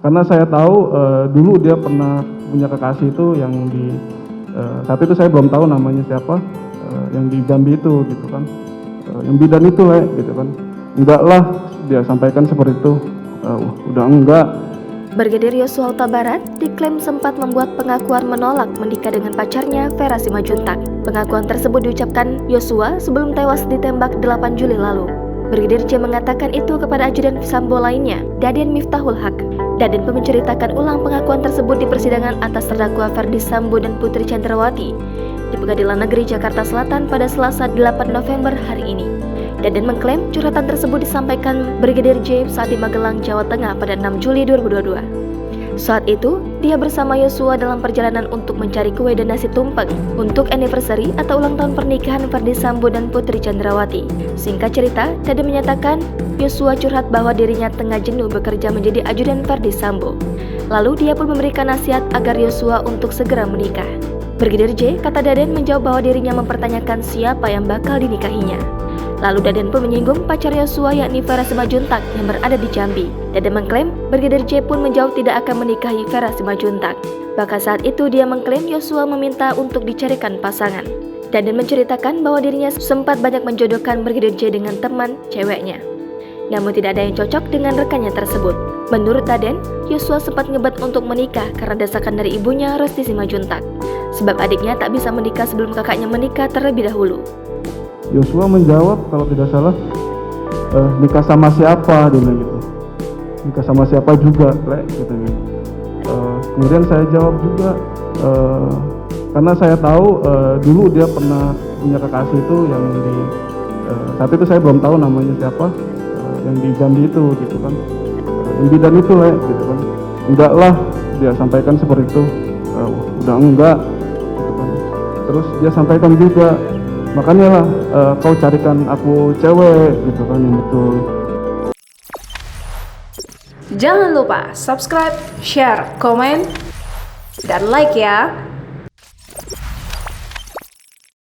Karena saya tahu dulu dia pernah punya kekasih itu yang di saat itu saya belum tahu namanya siapa, yang di Jambi itu gitu kan, yang bidan itu lah gitu kan. Enggak lah, dia sampaikan seperti itu. Udah enggak. Brigadir Yosua Huta Barat diklaim sempat membuat pengakuan menolak menikah dengan pacarnya Vera Simanjuntak. Pengakuan tersebut diucapkan Yosua sebelum tewas ditembak 8 Juli lalu. Brigadir J mengatakan itu kepada ajudan Sambo lainnya, Daden Miftahul Haq. Daden pun menceritakan ulang pengakuan tersebut di persidangan atas terdakwa Ferdi Sambo dan Putri Chandrawati di Pengadilan Negeri Jakarta Selatan pada Selasa 8 November hari ini. Daden mengklaim curhatan tersebut disampaikan Brigadir J saat di Magelang, Jawa Tengah pada 6 Juli 2022. Saat itu, dia bersama Yosua dalam perjalanan untuk mencari kue dan nasi tumpeng untuk anniversary atau ulang tahun pernikahan Ferdi Sambo dan Putri Chandrawati. Singkat cerita, Daden menyatakan Yosua curhat bahwa dirinya tengah jenuh bekerja menjadi ajudan Ferdi Sambo. Lalu dia pun memberikan nasihat agar Yosua untuk segera menikah. Brigadir J, kata Daden, menjawab bahwa dirinya mempertanyakan siapa yang bakal dinikahinya. Lalu Daden pun menyinggung pacar Yosua yakni Vera Simanjuntak yang berada di Jambi. Daden mengklaim Brigadir J pun menjawab tidak akan menikahi Vera Simanjuntak. Bahkan saat itu dia mengklaim Yosua meminta untuk dicarikan pasangan. Daden menceritakan bahwa dirinya sempat banyak menjodohkan Brigadir J dengan teman ceweknya. Namun tidak ada yang cocok dengan rekannya tersebut. Menurut Daden, Yosua sempat ngebat untuk menikah karena desakan dari ibunya Rosti Simanjuntak. Sebab adiknya tak bisa menikah sebelum kakaknya menikah terlebih dahulu. Yosua menjawab kalau tidak salah, nikah sama siapa, dia bilang gitu. Nikah sama siapa juga, gitu. Kemudian saya jawab juga, karena saya tahu dulu dia pernah punya kekasih itu yang di saat itu saya belum tahu namanya siapa, yang di Jambi itu gitu kan, yang bidan itu lah gitu kan. Enggak lah, dia sampaikan seperti itu. Udah enggak gitu kan. Terus dia sampaikan juga, makanya lah kau carikan aku cewek gitu kan yang betul. Jangan lupa subscribe, share, komen, dan like ya.